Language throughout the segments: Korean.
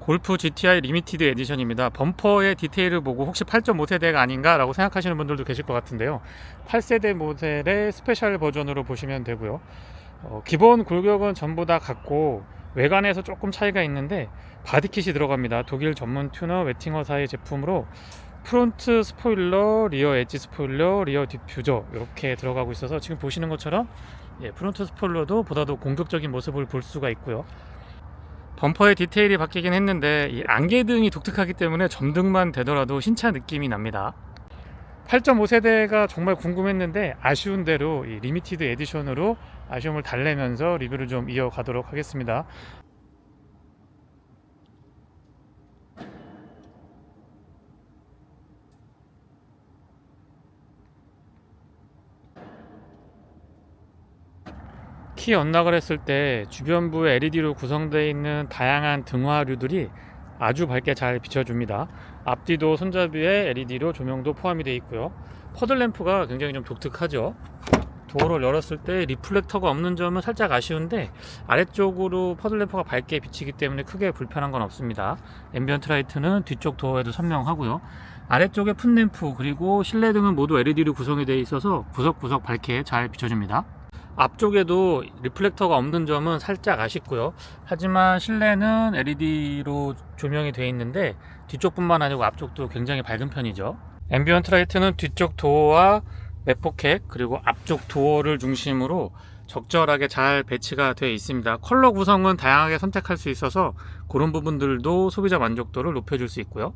골프 GTI 리미티드 에디션입니다. 범퍼의 디테일을 보고 혹시 8.5세대가 아닌가 라고 생각하시는 분들도 계실 것 같은데요, 8세대 모델의 스페셜 버전으로 보시면 되고요. 기본 골격은 전부 다 같고 외관에서 조금 차이가 있는데 바디킷이 들어갑니다. 독일 전문 튜너 웨팅허사의 제품으로 프론트 스포일러, 리어 엣지 스포일러, 리어 디퓨저 이렇게 들어가고 있어서 지금 보시는 것처럼 프론트 스포일러도 보다도 공격적인 모습을 볼 수가 있고요. 범퍼의 디테일이 바뀌긴 했는데 이 안개등이 독특하기 때문에 점등만 되더라도 신차 느낌이 납니다. 8.5세대가 정말 궁금했는데 아쉬운 대로 이 리미티드 에디션으로 아쉬움을 달래면서 리뷰를 좀 이어가도록 하겠습니다. 키 언락을 했을 때 주변부에 LED로 구성되어 있는 다양한 등화류들이 아주 밝게 잘 비춰줍니다. 앞뒤도 손잡이에 LED로 조명도 포함이 되어 있고요. 퍼들램프가 굉장히 좀 독특하죠. 도어를 열었을 때 리플렉터가 없는 점은 살짝 아쉬운데 아래쪽으로 퍼들램프가 밝게 비치기 때문에 크게 불편한 건 없습니다. 앰비언트 라이트는 뒤쪽 도어에도 선명하고요. 아래쪽에 풋램프 그리고 실내등은 모두 LED로 구성이 되어 있어서 구석구석 밝게 잘 비춰줍니다. 앞쪽에도 리플렉터가 없는 점은 살짝 아쉽고요. 하지만 실내는 LED로 조명이 되어 있는데 뒤쪽뿐만 아니고 앞쪽도 굉장히 밝은 편이죠. 앰비언트 라이트는 뒤쪽 도어와 맥포켓 그리고 앞쪽 도어를 중심으로 적절하게 잘 배치가 되어 있습니다. 컬러 구성은 다양하게 선택할 수 있어서 그런 부분들도 소비자 만족도를 높여줄 수 있고요.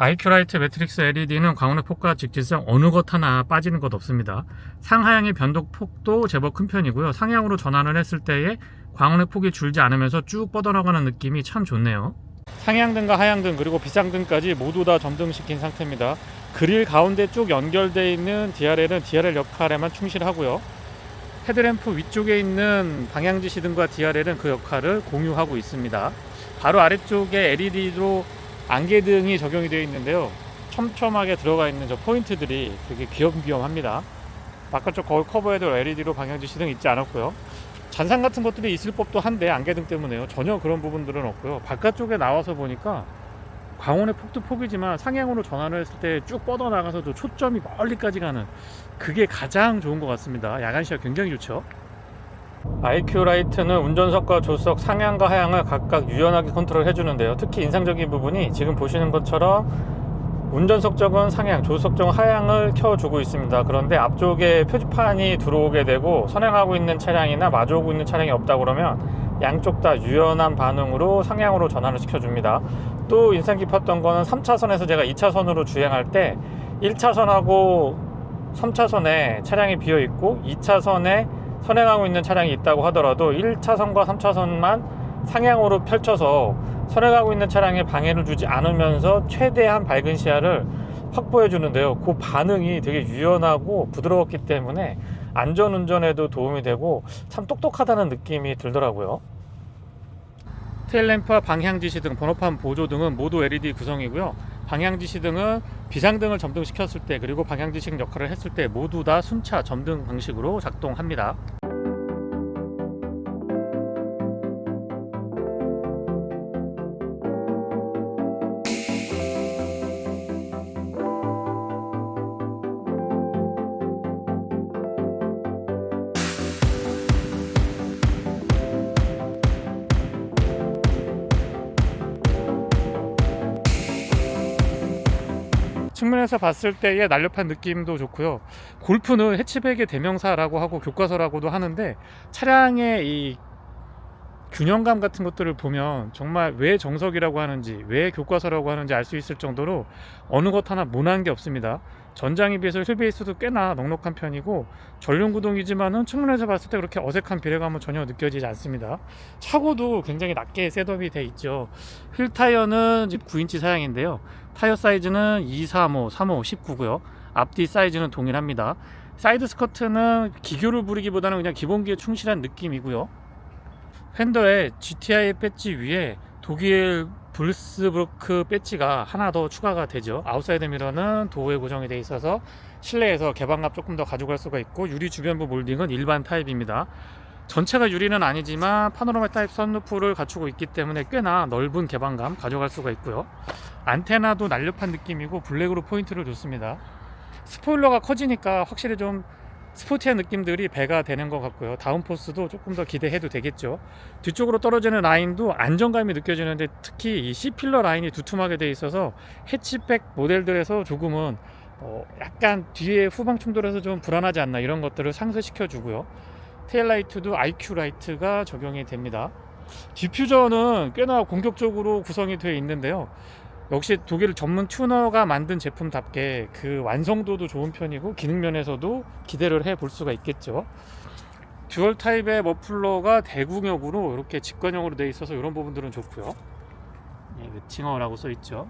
IQ 라이트 매트릭스 LED는 광원의 폭과 직지성 어느 것 하나 빠지는 것 없습니다. 상하향의 변동폭도 제법 큰 편이고요. 상향으로 전환을 했을 때에 광원의 폭이 줄지 않으면서 쭉 뻗어나가는 느낌이 참 좋네요. 상향등과 하향등 그리고 비상등까지 모두 다 점등시킨 상태입니다. 그릴 가운데 쭉 연결되어 있는 DRL은 DRL 역할에만 충실하고요. 헤드램프 위쪽에 있는 방향지시등과 DRL은 그 역할을 공유하고 있습니다. 바로 아래쪽에 LED로 안개등이 적용이 되어 있는데요, 촘촘하게 들어가 있는 저 포인트들이 되게 귀염귀염합니다. 바깥쪽 거울 커버에도 LED로 방향지시등 있지 않았고요. 잔상 같은 것들이 있을 법도 한데 안개등 때문에요, 전혀 그런 부분들은 없고요. 바깥쪽에 나와서 보니까 광원의 폭도 폭이지만 상향으로 전환을 했을 때 쭉 뻗어나가서도 초점이 멀리까지 가는, 그게 가장 좋은 것 같습니다. 야간 시야 굉장히 좋죠. IQ 라이트는 운전석과 조수석 상향과 하향을 각각 유연하게 컨트롤 해주는데요, 특히 인상적인 부분이 지금 보시는 것처럼 운전석 쪽은 상향, 조수석 쪽은 하향을 켜주고 있습니다. 그런데 앞쪽에 표지판이 들어오게 되고 선행하고 있는 차량이나 마주오고 있는 차량이 없다 그러면 양쪽 다 유연한 반응으로 상향으로 전환을 시켜줍니다. 또 인상 깊었던 거는 3차선에서 제가 2차선으로 주행할 때 1차선하고 3차선에 차량이 비어있고 2차선에 선행하고 있는 차량이 있다고 하더라도 1차선과 3차선만 상향으로 펼쳐서 선행하고 있는 차량에 방해를 주지 않으면서 최대한 밝은 시야를 확보해 주는데요, 그 반응이 되게 유연하고 부드러웠기 때문에 안전운전에도 도움이 되고 참 똑똑하다는 느낌이 들더라고요. 테일램프와 방향지시등, 번호판 보조등은 모두 LED 구성이고요. 방향지시등은 비상등을 점등시켰을 때 그리고 방향지시등 역할을 했을 때 모두 다 순차 점등 방식으로 작동합니다. 측면에서 봤을 때의 날렵한 느낌도 좋고요. 골프는 해치백의 대명사라고 하고 교과서라고도 하는데 차량의 이 균형감 같은 것들을 보면 정말 왜 정석이라고 하는지 왜 교과서라고 하는지 알 수 있을 정도로 어느 것 하나 모난 게 없습니다. 전장에 비해서 휠베이스도 꽤나 넉넉한 편이고 전륜구동이지만은 측면에서 봤을 때 그렇게 어색한 비례감은 전혀 느껴지지 않습니다. 차고도 굉장히 낮게 셋업이 돼 있죠. 휠 타이어는 9인치 사양인데요, 타이어 사이즈는 235, 35, 19고요 앞뒤 사이즈는 동일합니다. 사이드 스커트는 기교를 부리기보다는 그냥 기본기에 충실한 느낌이고요. 팬더에 GTI 배지 위에 독일 불스브루크 배지가 하나 더 추가가 되죠. 아웃사이드 미러는 도어에 고정이 되어 있어서 실내에서 개방감 조금 더 가져갈 수가 있고, 유리 주변부 몰딩은 일반 타입입니다. 전체가 유리는 아니지만 파노라마 타입 선루프를 갖추고 있기 때문에 꽤나 넓은 개방감 가져갈 수가 있고요. 안테나도 날렵한 느낌이고 블랙으로 포인트를 줬습니다. 스포일러가 커지니까 확실히 좀 스포티한 느낌들이 배가 되는 것 같고요. 다운포스도 조금 더 기대해도 되겠죠. 뒤쪽으로 떨어지는 라인도 안정감이 느껴지는데 특히 이 C필러 라인이 두툼하게 되어 있어서 해치백 모델들에서 조금은 약간 뒤에 후방 충돌해서 좀 불안하지 않나 이런 것들을 상쇄시켜 주고요. 테일라이트도 IQ 라이트가 적용이 됩니다. 디퓨저는 꽤나 공격적으로 구성이 되어 있는데요. 역시 독일 전문 튜너가 만든 제품답게 그 완성도도 좋은 편이고 기능 면에서도 기대를 해볼 수가 있겠죠. 듀얼 타입의 머플러가 대구역으로 이렇게 직관형으로 되어 있어서 이런 부분들은 좋고요. 팅어라고 써 있죠.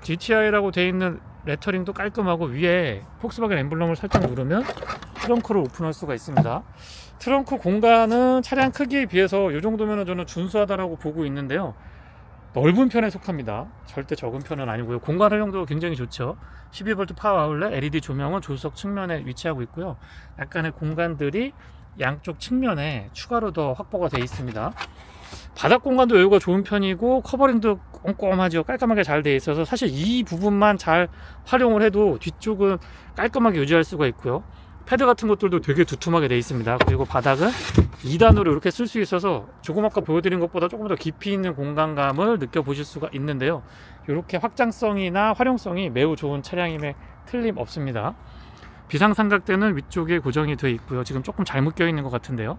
GTI라고 되어 있는 레터링도 깔끔하고 위에 폭스바겐 엠블럼을 살짝 누르면 트렁크를 오픈할 수가 있습니다. 트렁크 공간은 차량 크기에 비해서 이 정도면 저는 준수하다라고 보고 있는데요. 넓은 편에 속합니다. 절대 적은 편은 아니고요. 공간 활용도 굉장히 좋죠. 12V 파워 아울렛 LED 조명은 조수석 측면에 위치하고 있고요. 약간의 공간들이 양쪽 측면에 추가로 더 확보가 되어 있습니다. 바닥 공간도 여유가 좋은 편이고 커버링도 꼼꼼하죠. 깔끔하게 잘 되어 있어서 사실 이 부분만 잘 활용을 해도 뒤쪽은 깔끔하게 유지할 수가 있고요. 패드 같은 것들도 되게 두툼하게 되어 있습니다. 그리고 바닥은 2단으로 이렇게 쓸 수 있어서 조금 아까 보여드린 것보다 조금 더 깊이 있는 공간감을 느껴보실 수가 있는데요. 이렇게 확장성이나 활용성이 매우 좋은 차량임에 틀림없습니다. 비상삼각대는 위쪽에 고정이 되어 있고요. 지금 조금 잘못 껴 있는 것 같은데요.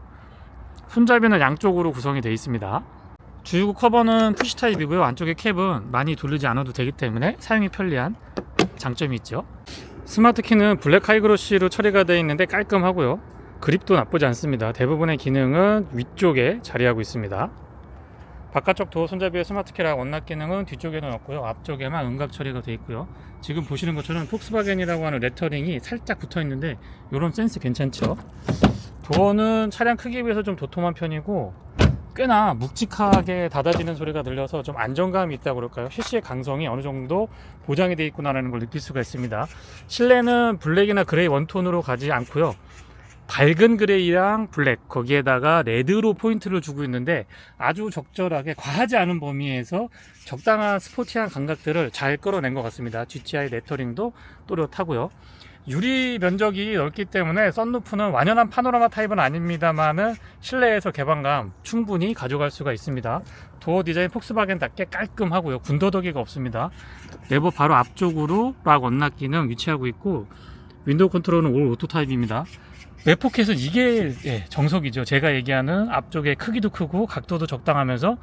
손잡이는 양쪽으로 구성이 되어 있습니다. 주유구 커버는 푸시 타입이고요. 안쪽에 캡은 많이 돌리지 않아도 되기 때문에 사용이 편리한 장점이 있죠. 스마트 키는 블랙 하이그로시로 처리가 되어 있는데 깔끔하고요. 그립도 나쁘지 않습니다. 대부분의 기능은 위쪽에 자리하고 있습니다. 바깥쪽 도어 손잡이의 스마트 키랑 원락 기능은 뒤쪽에는 없고요. 앞쪽에만 음각 처리가 되어 있고요. 지금 보시는 것처럼 폭스바겐이라고 하는 레터링이 살짝 붙어 있는데 이런 센스 괜찮죠? 도어는 차량 크기에 비해서 좀 도톰한 편이고 꽤나 묵직하게 닫아지는 소리가 들려서 좀 안정감이 있다고 그럴까요? 셰시의 강성이 어느 정도 보장이 되어 있구나라는 걸 느낄 수가 있습니다. 실내는 블랙이나 그레이 원톤으로 가지 않고요. 밝은 그레이랑 블랙 거기에다가 레드로 포인트를 주고 있는데 아주 적절하게 과하지 않은 범위에서 적당한 스포티한 감각들을 잘 끌어낸 것 같습니다. GTI 레터링도 또렷하고요. 유리 면적이 넓기 때문에 썬루프는 완연한 파노라마 타입은 아닙니다만은 실내에서 개방감 충분히 가져갈 수가 있습니다. 도어 디자인 폭스바겐답게 깔끔하고요. 군더더기가 없습니다. 레버 바로 앞쪽으로 락 언락 기능 위치하고 있고 윈도우 컨트롤은 올 오토 타입입니다. 웹포켓은 이게 정석이죠. 제가 얘기하는 앞쪽에 크기도 크고 각도도 적당하면서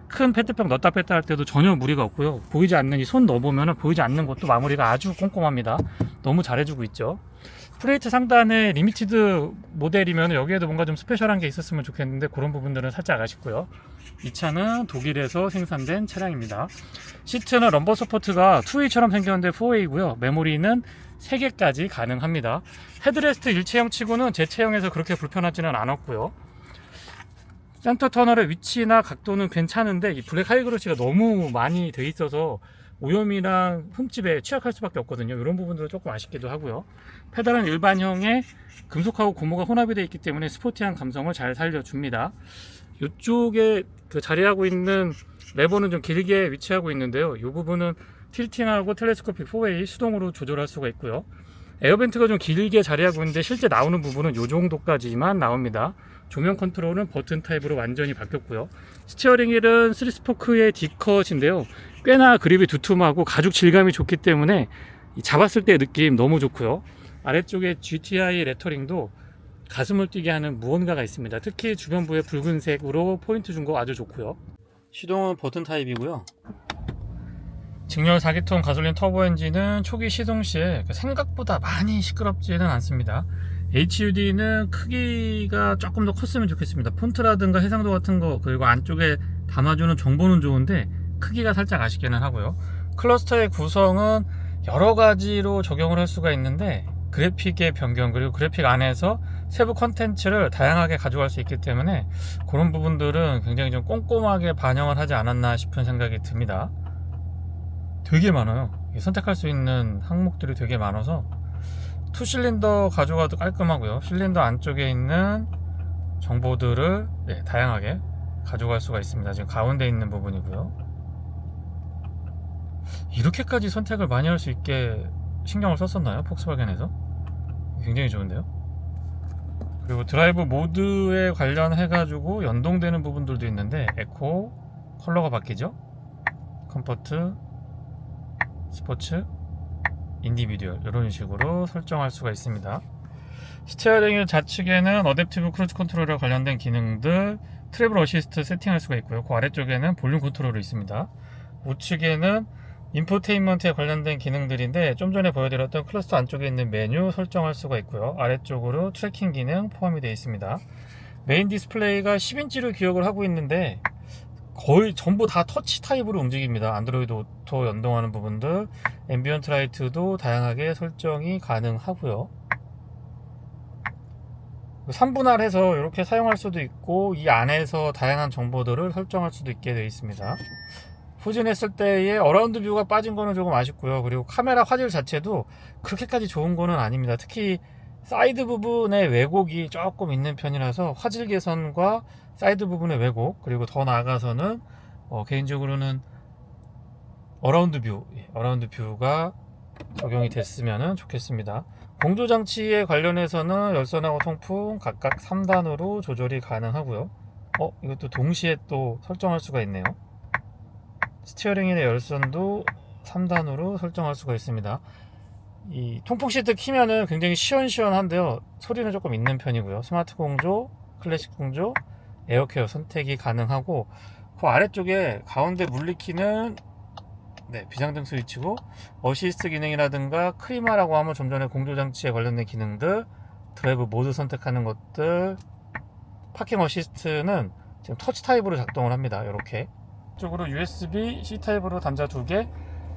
큰 페트병 넣었다 뺐다 할 때도 전혀 무리가 없고요. 보이지 않는 이 손 넣어보면 보이지 않는 것도 마무리가 아주 꼼꼼합니다. 너무 잘해주고 있죠. 프레이트 상단의 리미티드 모델이면 여기에도 뭔가 좀 스페셜한 게 있었으면 좋겠는데 그런 부분들은 살짝 아쉽고요. 이 차는 독일에서 생산된 차량입니다. 시트는 럼버 서포트가 2A처럼 생겼는데 4A고요. 메모리는 3개까지 가능합니다. 헤드레스트 일체형 치고는 제 체형에서 그렇게 불편하지는 않았고요. 센터 터널의 위치나 각도는 괜찮은데 이 블랙 하이그로시가 너무 많이 돼 있어서 오염이랑 흠집에 취약할 수밖에 없거든요. 이런 부분들은 조금 아쉽기도 하고요. 페달은 일반형의 금속하고 고무가 혼합이 되어 있기 때문에 스포티한 감성을 잘 살려줍니다. 이쪽에 자리하고 있는 레버는 좀 길게 위치하고 있는데요. 이 부분은 틸팅하고 텔레스코픽 4웨이 수동으로 조절할 수가 있고요. 에어벤트가 좀 길게 자리하고 있는데 실제 나오는 부분은 이 정도까지만 나옵니다. 조명 컨트롤은 버튼 타입으로 완전히 바뀌었고요. 스티어링 휠은 3스포크의 D컷인데요. 꽤나 그립이 두툼하고 가죽 질감이 좋기 때문에 잡았을 때의 느낌 너무 좋고요. 아래쪽에 GTI 레터링도 가슴을 뛰게 하는 무언가가 있습니다. 특히 주변부에 붉은색으로 포인트 준 거 아주 좋고요. 시동은 버튼 타입이고요. 직렬 4기통 가솔린 터보 엔진은 초기 시동 시에 생각보다 많이 시끄럽지는 않습니다. HUD는 크기가 조금 더 컸으면 좋겠습니다. 폰트라든가 해상도 같은 거 그리고 안쪽에 담아주는 정보는 좋은데 크기가 살짝 아쉽기는 하고요. 클러스터의 구성은 여러 가지로 적용을 할 수가 있는데 그래픽의 변경 그리고 그래픽 안에서 세부 컨텐츠를 다양하게 가져갈 수 있기 때문에 그런 부분들은 굉장히 좀 꼼꼼하게 반영을 하지 않았나 싶은 생각이 듭니다. 되게 많아요. 선택할 수 있는 항목들이 되게 많아서 2실린더 가져가도 깔끔하고요. 실린더 안쪽에 있는 정보들을 다양하게 가져갈 수가 있습니다. 지금 가운데 있는 부분이고요. 이렇게까지 선택을 많이 할 수 있게 신경을 썼었나요? 폭스바겐에서? 굉장히 좋은데요? 그리고 드라이브 모드에 관련해 가지고 연동되는 부분들도 있는데, 에코, 컬러가 바뀌죠? 컴포트, 스포츠, 인디비듀얼, 이런 식으로 설정할 수가 있습니다. 스티어링 좌측에는 어댑티브 크루즈 컨트롤에 관련된 기능들, 트래블 어시스트 세팅할 수가 있고요. 그 아래쪽에는 볼륨 컨트롤이 있습니다. 우측에는 인포테인먼트에 관련된 기능들인데, 좀 전에 보여드렸던 클러스터 안쪽에 있는 메뉴 설정할 수가 있고요. 아래쪽으로 트래킹 기능 포함이 되어 있습니다. 메인 디스플레이가 10인치로 기억을 하고 있는데 거의 전부 다 터치 타입으로 움직입니다. 안드로이드 오토 연동하는 부분들, 앰비언트 라이트도 다양하게 설정이 가능하고요. 3분할해서 이렇게 사용할 수도 있고, 이 안에서 다양한 정보들을 설정할 수도 있게 되어 있습니다. 후진했을 때의 어라운드 뷰가 빠진 거는 조금 아쉽고요. 그리고 카메라 화질 자체도 그렇게까지 좋은 거는 아닙니다. 특히 사이드 부분의 왜곡이 조금 있는 편이라서 화질 개선과 사이드 부분의 왜곡, 그리고 더 나아가서는 개인적으로는 어라운드 뷰가 적용이 됐으면 좋겠습니다. 공조장치에 관련해서는 열선하고 통풍 각각 3단으로 조절이 가능하고요. 이것도 동시에 또 설정할 수가 있네요. 스티어링의 열선도 3단으로 설정할 수가 있습니다. 이 통풍 시트 키면은 굉장히 시원시원한데요, 소리는 조금 있는 편이고요. 스마트 공조, 클래식 공조, 에어케어 선택이 가능하고, 그 아래쪽에 가운데 물리키는 비상등 스위치고, 어시스트 기능이라든가 크리마라고 하면 좀 전에 공조장치에 관련된 기능들, 드라이브 모드 선택하는 것들, 파킹 어시스트는 지금 터치 타입으로 작동을 합니다. 이렇게 쪽으로 USB C 타입으로 단자 2개,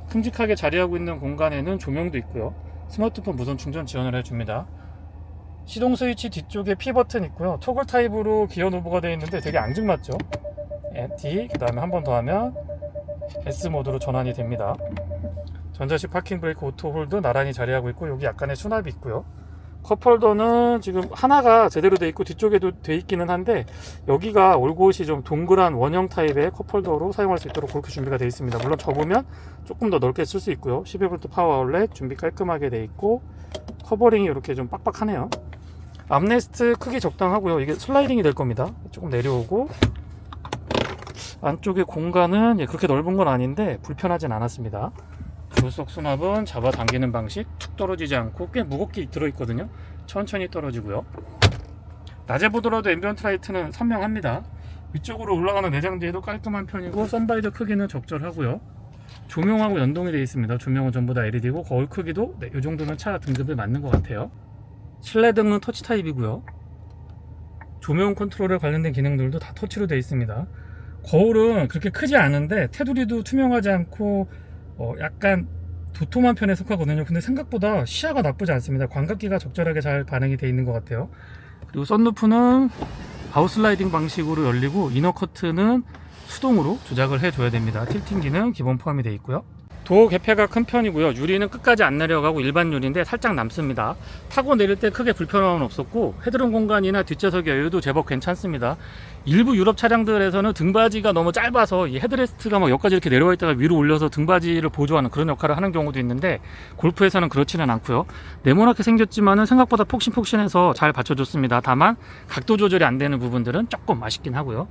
큼직하게 자리하고 있는 공간에는 조명도 있고요. 스마트폰 무선 충전 지원을 해줍니다. 시동 스위치 뒤쪽에 P 버튼 있고요. 토글 타입으로 기어 노브가 되어 있는데 되게 앙증맞죠? D, 그 다음에 한 번 더 하면 S 모드로 전환이 됩니다. 전자식 파킹 브레이크 오토 홀드 나란히 자리하고 있고, 여기 약간의 수납이 있고요. 컵홀더는 지금 하나가 제대로 돼 있고 뒤쪽에도 돼 있기는 한데, 여기가 올곳이 좀 동그란 원형 타입의 컵홀더로 사용할 수 있도록 그렇게 준비가 되어 있습니다. 물론 접으면 조금 더 넓게 쓸 수 있고요. 12V 파워 아울렛 준비 깔끔하게 되어 있고, 커버링이 이렇게 좀 빡빡하네요. 암레스트 크기 적당하고요. 이게 슬라이딩이 될 겁니다. 조금 내려오고, 안쪽에 공간은 그렇게 넓은 건 아닌데 불편하진 않았습니다. 조수석 수납은 잡아당기는 방식, 툭 떨어지지 않고 꽤 무겁게 들어있거든요. 천천히 떨어지고요. 낮에 보더라도 앰비언트 라이트는 선명합니다. 위쪽으로 올라가는 내장재도 깔끔한 편이고, 선바이저 크기는 적절하고요. 조명하고 연동이 되어 있습니다. 조명은 전부 다 LED고, 거울 크기도 이 정도면 차 등급에 맞는 것 같아요. 실내 등은 터치 타입이고요. 조명 컨트롤에 관련된 기능들도 다 터치로 되어 있습니다. 거울은 그렇게 크지 않은데 테두리도 투명하지 않고 약간 도톰한 편에 속하거든요. 근데 생각보다 시야가 나쁘지 않습니다. 광각기가 적절하게 잘 반응이 되어 있는 것 같아요. 그리고 썬루프는 바우슬라이딩 방식으로 열리고, 이너 커트는 수동으로 조작을 해줘야 됩니다. 틸팅 기능 기본 포함이 되어 있고요. 도어 개폐가 큰 편이고요. 유리는 끝까지 안 내려가고 일반 유리인데 살짝 남습니다. 타고 내릴 때 크게 불편함은 없었고, 헤드룸 공간이나 뒷좌석 여유도 제법 괜찮습니다. 일부 유럽 차량들에서는 등받이가 너무 짧아서 이 헤드레스트가 막 여기까지 이렇게 내려와 있다가 위로 올려서 등받이를 보조하는 그런 역할을 하는 경우도 있는데, 골프에서는 그렇지는 않고요. 네모나게 생겼지만은 생각보다 폭신폭신해서 잘 받쳐줬습니다. 다만 각도 조절이 안 되는 부분들은 조금 아쉽긴 하고요.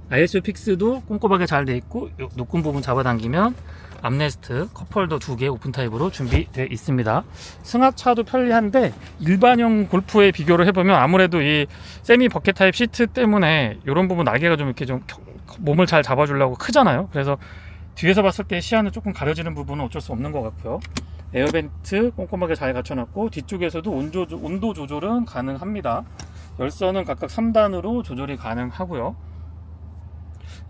ISO 픽스도 꼼꼼하게 잘 돼 있고, 높은 부분 잡아당기면 암레스트, 컵홀더 2개 오픈 타입으로 준비되어 있습니다. 승하차도 편리한데, 일반형 골프에 비교를 해보면 아무래도 이 세미 버켓 타입 시트 때문에 이런 부분 날개가 좀 이렇게 좀 몸을 잘 잡아주려고 크잖아요. 그래서 뒤에서 봤을 때 시야는 조금 가려지는 부분은 어쩔 수 없는 것 같고요. 에어벤트 꼼꼼하게 잘 갖춰놨고, 뒤쪽에서도 온도 조절은 가능합니다. 열선은 각각 3단으로 조절이 가능하고요.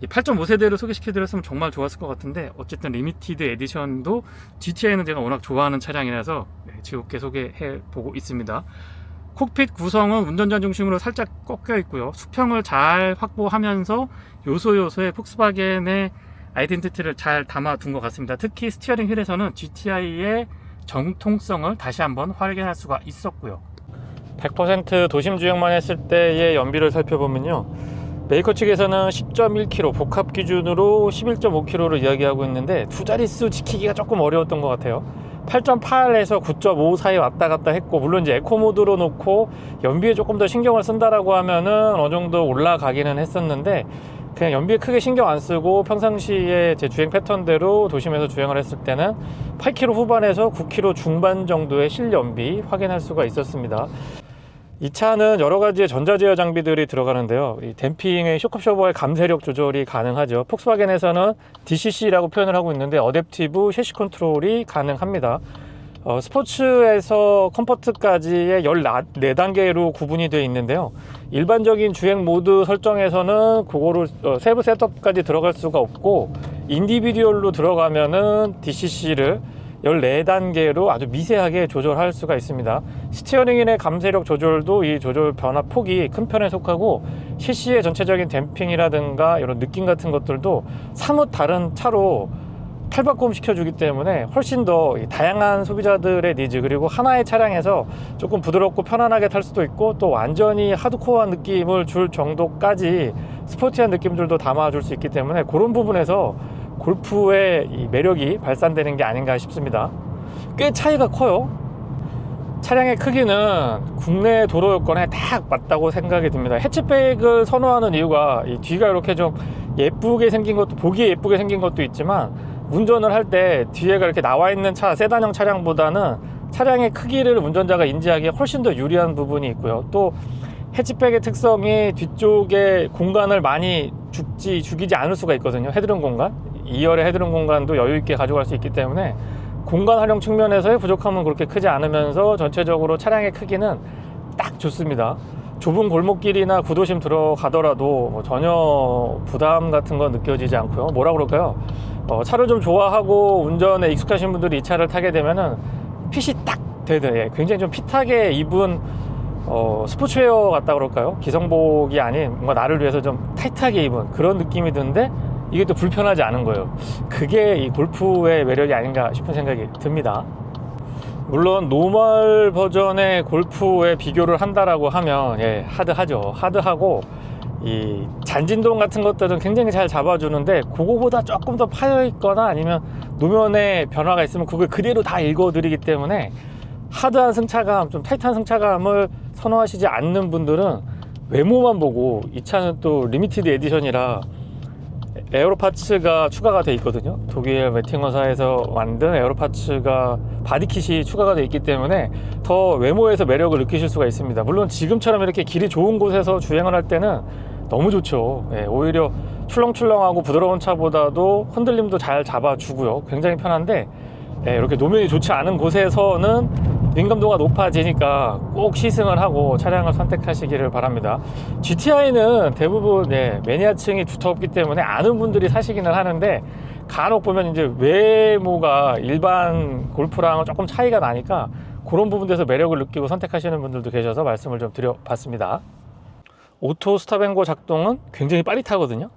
8.5세대를 소개시켜드렸으면 정말 좋았을 것 같은데, 어쨌든 리미티드 에디션도 GTI는 제가 워낙 좋아하는 차량이라서 즐겁게 소개해보고 있습니다. 콕핏 구성은 운전자 중심으로 살짝 꺾여 있고요. 수평을 잘 확보하면서 요소요소의 폭스바겐의 아이덴티티를 잘 담아둔 것 같습니다. 특히 스티어링 휠에서는 GTI의 정통성을 다시 한번 확인할 수가 있었고요. 100% 도심 주행만 했을 때의 연비를 살펴보면요, 메이커 측에서는 10.1km, 복합 기준으로 11.5km를 이야기하고 있는데 두 자릿수 지키기가 조금 어려웠던 것 같아요. 8.8에서 9.5 사이 왔다 갔다 했고, 물론 이제 에코 모드로 놓고 연비에 조금 더 신경을 쓴다라고 하면은 어느 정도 올라가기는 했었는데, 그냥 연비에 크게 신경 안 쓰고 평상시에 제 주행 패턴대로 도심에서 주행을 했을 때는 8km 후반에서 9km 중반 정도의 실연비 확인할 수가 있었습니다. 이 차는 여러 가지의 전자제어 장비들이 들어가는데요, 이 댐핑의 쇼크셔버의 감쇄력 조절이 가능하죠. 폭스바겐에서는 DCC라고 표현을 하고 있는데 어댑티브 셰시 컨트롤이 가능합니다. 스포츠에서 컴포트까지의 14단계로 구분이 되어 있는데요, 일반적인 주행 모드 설정에서는 그거를 세부 셋업까지 들어갈 수가 없고, 인디비듀얼로 들어가면은 DCC를 14단계로 아주 미세하게 조절할 수가 있습니다. 스티어링인의 감쇄력 조절도 이 조절 변화 폭이 큰 편에 속하고, CC의 전체적인 댐핑이라든가 이런 느낌 같은 것들도 사뭇 다른 차로 탈바꿈 시켜주기 때문에 훨씬 더 다양한 소비자들의 니즈, 그리고 하나의 차량에서 조금 부드럽고 편안하게 탈 수도 있고, 또 완전히 하드코어한 느낌을 줄 정도까지 스포티한 느낌들도 담아줄 수 있기 때문에 그런 부분에서 골프의 이 매력이 발산되는 게 아닌가 싶습니다. 꽤 차이가 커요. 차량의 크기는 국내 도로 여건에 딱 맞다고 생각이 듭니다. 해치백을 선호하는 이유가 이 뒤가 이렇게 좀 예쁘게 생긴 것도, 보기에 예쁘게 생긴 것도 있지만, 운전을 할 때 뒤에가 이렇게 나와 있는 차, 세단형 차량보다는 차량의 크기를 운전자가 인지하기에 훨씬 더 유리한 부분이 있고요. 또 해치백의 특성이 뒤쪽에 공간을 많이 죽이지 않을 수가 있거든요. 헤드룸 공간, 2열의 헤드룸 공간도 여유 있게 가져갈 수 있기 때문에 공간 활용 측면에서의 부족함은 그렇게 크지 않으면서 전체적으로 차량의 크기는 딱 좋습니다. 좁은 골목길이나 구도심 들어가더라도 전혀 부담 같은 건 느껴지지 않고요. 뭐라 그럴까요? 차를 좀 좋아하고 운전에 익숙하신 분들이 이 차를 타게 되면은 핏이 딱 되는, 굉장히 좀 핏하게 입은 스포츠웨어 같다 그럴까요? 기성복이 아닌 뭔가 나를 위해서 좀 타이트하게 입은 그런 느낌이 드는데, 이게 또 불편하지 않은 거예요. 그게 이 골프의 매력이 아닌가 싶은 생각이 듭니다. 물론 노멀 버전의 골프에 비교를 한다라고 하면 하드하죠. 하드하고 이 잔진동 같은 것들은 굉장히 잘 잡아주는데, 그거보다 조금 더 파여있거나 아니면 노면에 변화가 있으면 그걸 그대로 다 읽어드리기 때문에 하드한 승차감, 좀 타이트한 승차감을 선호하시지 않는 분들은 외모만 보고, 이 차는 또 리미티드 에디션이라 에어로 파츠가 추가가 돼 있거든요. 독일 메팅어사에서 만든 에어로 파츠가, 바디킷이 추가가 돼 있기 때문에 더 외모에서 매력을 느끼실 수가 있습니다. 물론 지금처럼 이렇게 길이 좋은 곳에서 주행을 할 때는 너무 좋죠. 오히려 출렁출렁하고 부드러운 차보다도 흔들림도 잘 잡아주고요, 굉장히 편한데, 이렇게 노면이 좋지 않은 곳에서는 민감도가 높아지니까 꼭 시승을 하고 차량을 선택하시기를 바랍니다. GTI는 대부분 매니아층이 두텁기 때문에 아는 분들이 사시기는 하는데, 간혹 보면 이제 외모가 일반 골프랑은 조금 차이가 나니까 그런 부분에서 매력을 느끼고 선택하시는 분들도 계셔서 말씀을 좀 드려봤습니다. 오토 스탑앤고 작동은 굉장히 빠릿하거든요.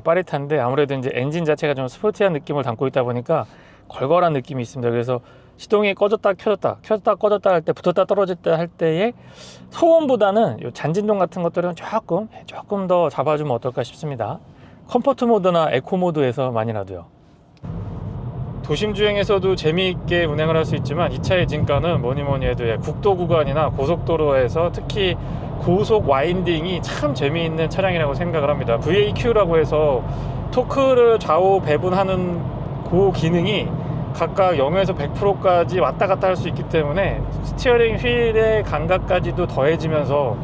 빠릿한데 아무래도 이제 엔진 자체가 좀 스포티한 느낌을 담고 있다 보니까 걸걸한 느낌이 있습니다. 그래서 시동이 꺼졌다 켜졌다, 켜졌다 꺼졌다 할 때, 붙었다 떨어졌다 할 때의 소음보다는 요 잔진동 같은 것들은 조금 더 잡아주면 어떨까 싶습니다. 컴포트 모드나 에코 모드에서만이라도요. 도심 주행에서도 재미있게 운행을 할 수 있지만, 이 차의 진가는 뭐니 해도 국도 구간이나 고속도로에서 특히 고속 와인딩이 참 재미있는 차량이라고 생각을 합니다. VAQ라고 해서 토크를 좌우 배분하는 그 기능이 각각 0에서 100%까지 왔다 갔다 할 수 있기 때문에 스티어링 휠의 감각까지도 더해지면서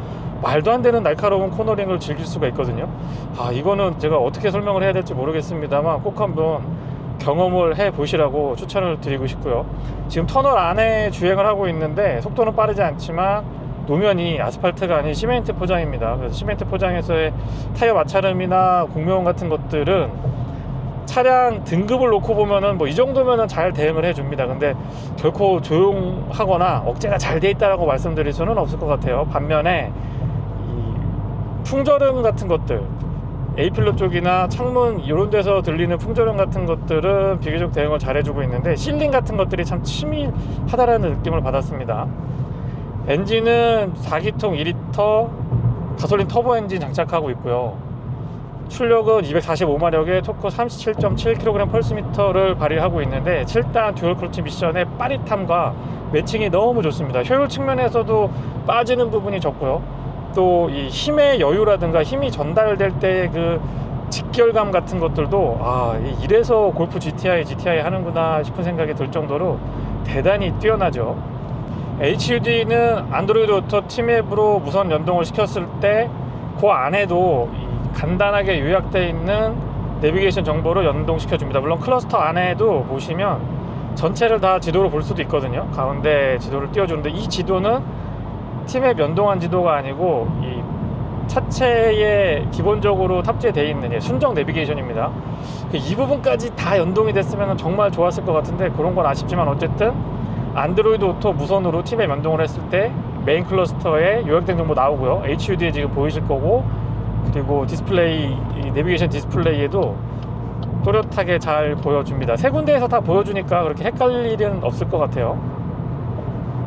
말도 안 되는 날카로운 코너링을 즐길 수가 있거든요. 이거는 제가 어떻게 설명을 해야 될지 모르겠습니다만 꼭 한번 경험을 해 보시라고 추천을 드리고 싶고요. 지금 터널 안에 주행을 하고 있는데 속도는 빠르지 않지만 노면이 아스팔트가 아닌 시멘트 포장입니다. 그래서 시멘트 포장에서의 타이어 마찰음이나 공명음 같은 것들은 차량 등급을 놓고 보면은 이 정도면은 잘 대응을 해줍니다. 근데 결코 조용하거나 억제가 잘 돼 있다라고 말씀드릴 수는 없을 것 같아요. 반면에 이 풍절음 같은 것들, A필러 쪽이나 창문 이런 데서 들리는 풍절음 같은 것들은 비교적 대응을 잘 해주고 있는데, 실링 같은 것들이 참 치밀하다라는 느낌을 받았습니다. 엔진은 4기통 2리터 가솔린 터보 엔진 장착하고 있고요. 출력은 245마력에 토크 37.7kg/ms 를 발휘하고 있는데 7단 듀얼 클러치 미션의 빠릿함과 매칭이 너무 좋습니다. 효율 측면에서도 빠지는 부분이 적고요. 또 이 힘의 여유라든가 힘이 전달될 때의 그 직결감 같은 것들도 이래서 골프 GTI 하는구나 싶은 생각이 들 정도로 대단히 뛰어나죠. HUD는 안드로이드 오토 팀앱으로 무선 연동을 시켰을 때 그 안에도 간단하게 요약되어 있는 내비게이션 정보를 연동시켜 줍니다. 물론 클러스터 안에도 보시면 전체를 다 지도로 볼 수도 있거든요. 가운데 지도를 띄워주는데 이 지도는 팀앱 연동한 지도가 아니고 이 차체에 기본적으로 탑재되어 있는 순정 내비게이션입니다. 이 부분까지 다 연동이 됐으면 정말 좋았을 것 같은데 그런 건 아쉽지만 어쨌든 안드로이드 오토 무선으로 팀앱 연동을 했을 때 메인 클러스터에 요약된 정보 나오고요. HUD에 지금 보이실 거고, 그리고 디스플레이, 내비게이션 디스플레이에도 또렷하게 잘 보여줍니다. 세 군데에서 다 보여주니까 그렇게 헷갈릴 일은 없을 것 같아요.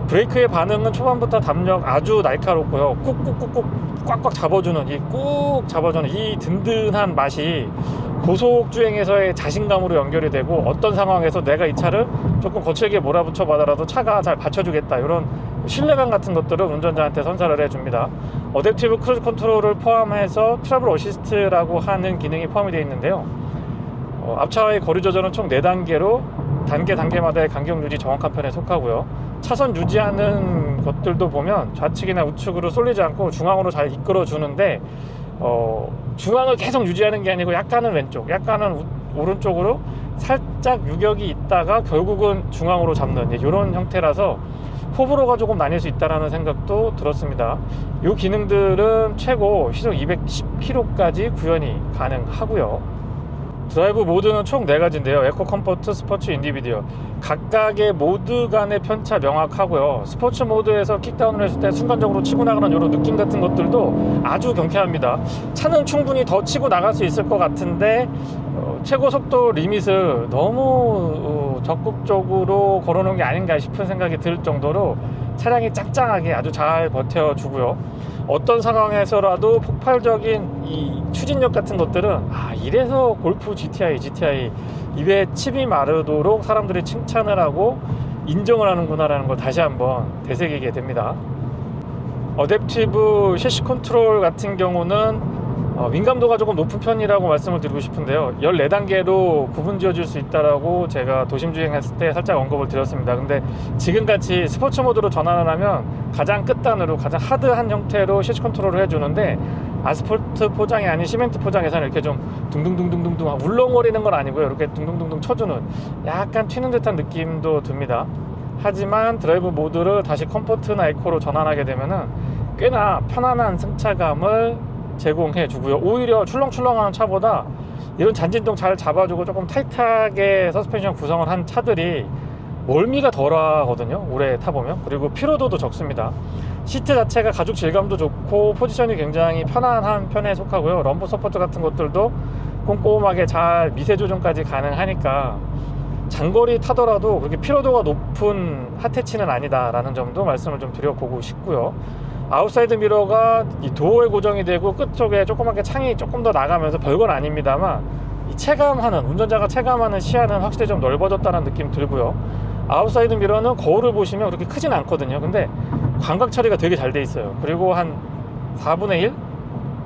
브레이크의 반응은 초반부터 담력 아주 날카롭고요. 꾹꾹꾹꾹 꽉꽉 잡아주는 이 든든한 맛이 고속주행에서의 자신감으로 연결이 되고, 어떤 상황에서 내가 이 차를 조금 거칠게 몰아붙여 받아라도 차가 잘 받쳐주겠다, 이런 신뢰감 같은 것들을 운전자한테 선사를 해줍니다. 어댑티브 크루즈 컨트롤을 포함해서 트러블 어시스트라고 하는 기능이 포함이 되어 있는데요. 앞차와의 거리 조절은 총 4단계로 단계마다의 간격 유지 정확한 편에 속하고요. 차선 유지하는 것들도 보면 좌측이나 우측으로 쏠리지 않고 중앙으로 잘 이끌어 주는데, 중앙을 계속 유지하는 게 아니고 약간은 왼쪽, 약간은 오른쪽으로 살짝 유격이 있다가 결국은 중앙으로 잡는 이런 형태라서 호불호가 조금 나뉠 수 있다는 생각도 들었습니다. 이 기능들은 최고 시속 210km까지 구현이 가능하고요. 드라이브 모드는 총 4가지인데요. 에코, 컴포트, 스포츠, 인디비디어. 각각의 모드 간의 편차 명확하고요. 스포츠 모드에서 킥다운을 했을 때 순간적으로 치고 나가는 이런 느낌 같은 것들도 아주 경쾌합니다. 차는 충분히 더 치고 나갈 수 있을 것 같은데 최고 속도 리밋을 너무 적극적으로 걸어놓은 게 아닌가 싶은 생각이 들 정도로 차량이 짱짱하게 아주 잘 버텨주고요. 어떤 상황에서라도 폭발적인 이 추진력 같은 것들은 이래서 골프 GTI 입에 침이 마르도록 사람들이 칭찬을 하고 인정을 하는구나 라는 걸 다시 한번 되새기게 됩니다. 어댑티브 셰시 컨트롤 같은 경우는 민감도가 조금 높은 편이라고 말씀을 드리고 싶은데요. 14단계로 구분 지어줄 수 있다라고 제가 도심 주행했을 때 살짝 언급을 드렸습니다. 근데 지금같이 스포츠 모드로 전환을 하면 가장 끝단으로 가장 하드한 형태로 셰시 컨트롤을 해주는데, 아스팔트 포장이 아닌 시멘트 포장에서는 이렇게 좀 둥둥둥둥둥둥 울렁거리는 건 아니고요. 이렇게 둥둥둥둥 쳐주는 약간 튀는 듯한 느낌도 듭니다. 하지만 드라이브 모드를 다시 컴포트나 에코로 전환하게 되면은 꽤나 편안한 승차감을 제공해 주고요. 오히려 출렁출렁하는 차보다 이런 잔진동 잘 잡아주고 조금 타이트하게 서스펜션 구성을 한 차들이 멀미가 덜 하거든요, 오래 타보면. 그리고 피로도도 적습니다. 시트 자체가 가죽 질감도 좋고 포지션이 굉장히 편안한 편에 속하고요. 럼버 서포트 같은 것들도 꼼꼼하게 잘 미세 조정까지 가능하니까 장거리 타더라도 그렇게 피로도가 높은 핫해치는 아니다라는 점도 말씀을 좀 드려보고 싶고요. 아웃사이드 미러가 이 도어에 고정이 되고 끝쪽에 조그맣게 창이 조금 더 나가면서 별건 아닙니다만, 이 체감하는, 운전자가 체감하는 시야는 확실히 좀 넓어졌다는 느낌 들고요. 아웃사이드 미러는 거울을 보시면 그렇게 크진 않거든요. 근데 광각 처리가 되게 잘 돼 있어요. 그리고 한 4분의 1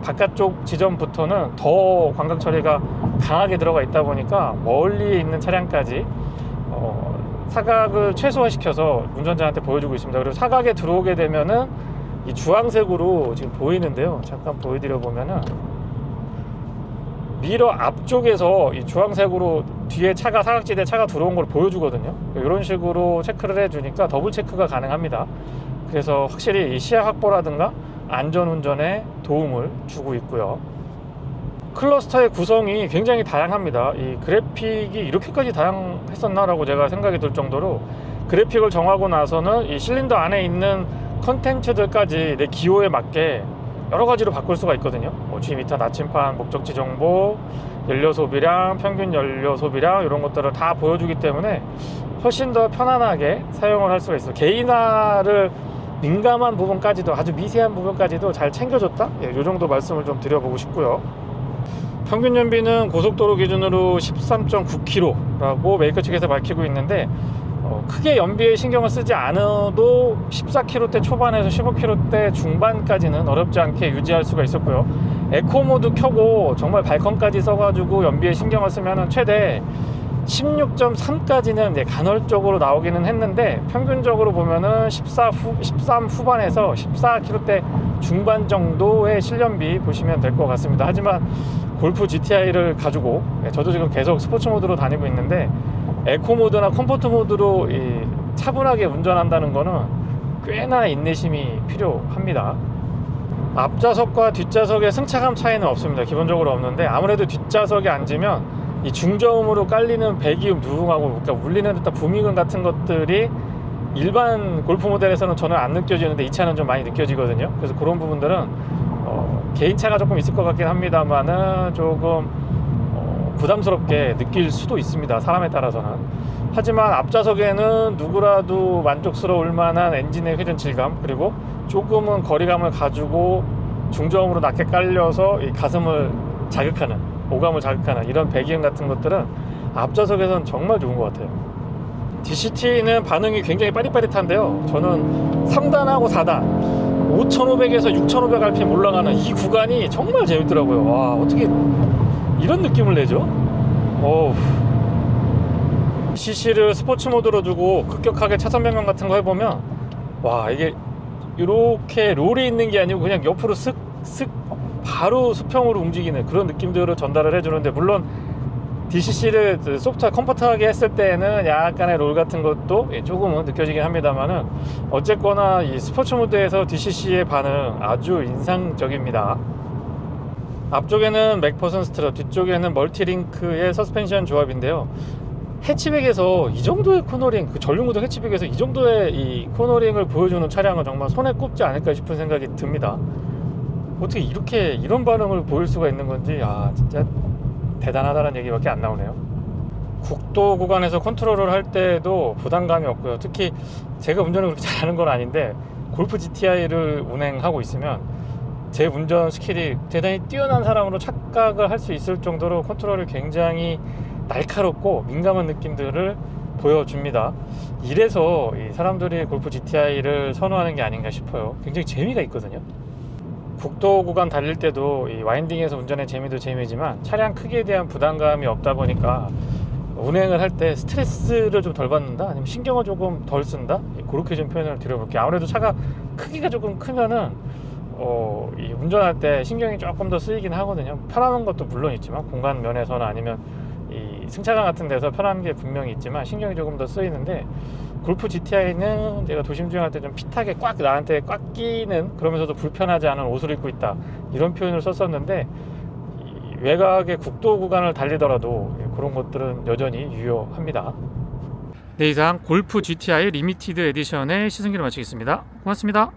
바깥쪽 지점부터는 더 광각 처리가 강하게 들어가 있다 보니까 멀리 있는 차량까지 사각을 최소화시켜서 운전자한테 보여주고 있습니다. 그리고 사각에 들어오게 되면은 이 주황색으로 지금 보이는데요. 잠깐 보여드려 보면은 미러 앞쪽에서 이 주황색으로 뒤에 차가, 사각지대에 차가 들어온 걸 보여주거든요. 이런 식으로 체크를 해주니까 더블 체크가 가능합니다. 그래서 확실히 이 시야 확보라든가 안전운전에 도움을 주고 있고요. 클러스터의 구성이 굉장히 다양합니다. 이 그래픽이 이렇게까지 다양했었나 라고 제가 생각이 들 정도로, 그래픽을 정하고 나서는 이 실린더 안에 있는 컨텐츠들까지 내 기호에 맞게 여러 가지로 바꿀 수가 있거든요. G미터, 나침판, 목적지 정보, 연료 소비량, 평균 연료 소비량, 이런 것들을 다 보여주기 때문에 훨씬 더 편안하게 사용을 할 수가 있어요. 개인화를 민감한 부분까지도, 아주 미세한 부분까지도 잘 챙겨줬다? 예, 요 정도 말씀을 좀 드려보고 싶고요. 평균 연비는 고속도로 기준으로 13.9km라고 메이커 측에서 밝히고 있는데, 크게 연비에 신경을 쓰지 않아도 14km대 초반에서 15km대 중반까지는 어렵지 않게 유지할 수가 있었고요. 에코 모드 켜고 정말 발컨까지 써가지고 연비에 신경을 쓰면 최대 16.3까지는 간헐적으로 나오기는 했는데, 평균적으로 보면은 13 후반에서 14km대 중반 정도의 실연비 보시면 될 것 같습니다. 하지만 골프 GTI를 가지고 저도 지금 계속 스포츠 모드로 다니고 있는데, 에코 모드나 컴포트 모드로 차분하게 운전한다는 거는 꽤나 인내심이 필요합니다. 앞좌석과 뒷좌석의 승차감 차이는 없습니다. 기본적으로 없는데, 아무래도 뒷좌석에 앉으면 이 중저음으로 깔리는 배기음 누궁하고, 그러니까 울리는 듯한 부미금 같은 것들이 일반 골프 모델에서는 저는 안 느껴지는데 이 차는 좀 많이 느껴지거든요. 그래서 그런 부분들은 개인차가 조금 있을 것 같긴 합니다만은 조금 부담스럽게 느낄 수도 있습니다. 사람에 따라서는. 하지만 앞좌석에는 누구라도 만족스러울 만한 엔진의 회전 질감, 그리고 조금은 거리감을 가지고 중저음으로 낮게 깔려서 이 가슴을 자극하는, 오감을 자극하는 이런 배기음 같은 것들은 앞좌석에서는 정말 좋은 것 같아요. DCT는 반응이 굉장히 빠릿빠릿한데요, 저는 3단하고 4단 5500에서 6500rpm 올라가는 이 구간이 정말 재밌더라고요. 와, 어떻게 이런 느낌을 내죠? CC를 스포츠 모드로 두고 급격하게 차선 변경 같은 거 해보면, 와, 이게 이렇게 롤이 있는 게 아니고 그냥 옆으로 슥슥 바로 수평으로 움직이는 그런 느낌들을 전달을 해주는데, 물론 DCC를 소프트웨어 컴포트하게 했을 때는 약간의 롤 같은 것도 조금은 느껴지긴 합니다만은, 어쨌거나 이 스포츠 모드에서 DCC의 반응 아주 인상적입니다. 앞쪽에는 맥퍼슨 스트럿, 뒤쪽에는 멀티링크의 서스펜션 조합인데요, 해치백에서 이 정도의 코너링, 그 전륜구동 해치백에서 이 정도의 이 코너링을 보여주는 차량은 정말 손에 꼽지 않을까 싶은 생각이 듭니다. 어떻게 이렇게 이런 반응을 보일 수가 있는 건지, 진짜 대단하다는 얘기밖에 안 나오네요. 국도 구간에서 컨트롤을 할 때도 부담감이 없고요. 특히 제가 운전을 그렇게 잘하는 건 아닌데, 골프 GTI를 운행하고 있으면 제 운전 스킬이 대단히 뛰어난 사람으로 착각을 할 수 있을 정도로 컨트롤을 굉장히 날카롭고 민감한 느낌들을 보여줍니다. 이래서 이 사람들이 골프 GTI를 선호하는 게 아닌가 싶어요. 굉장히 재미가 있거든요. 국도 구간 달릴 때도 이 와인딩에서 운전의 재미도 재미지만 차량 크기에 대한 부담감이 없다 보니까 운행을 할 때 스트레스를 좀 덜 받는다, 아니면 신경을 조금 덜 쓴다, 그렇게 좀 표현을 드려볼게요. 아무래도 차가 크기가 조금 크면은 이 운전할 때 신경이 조금 더 쓰이긴 하거든요. 편안한 것도 물론 있지만, 공간 면에서는 아니면 이 승차감 같은 데서 편한 게 분명히 있지만 신경이 조금 더 쓰이는데, 골프 GTI는 내가 도심 주행할 때 좀 핏하게 꽉 나한테 꽉 끼는, 그러면서도 불편하지 않은 옷을 입고 있다, 이런 표현을 썼었는데, 이 외곽의 국도 구간을 달리더라도 그런 것들은 여전히 유효합니다. 네, 이상 골프 GTI 리미티드 에디션의 시승기를 마치겠습니다. 고맙습니다.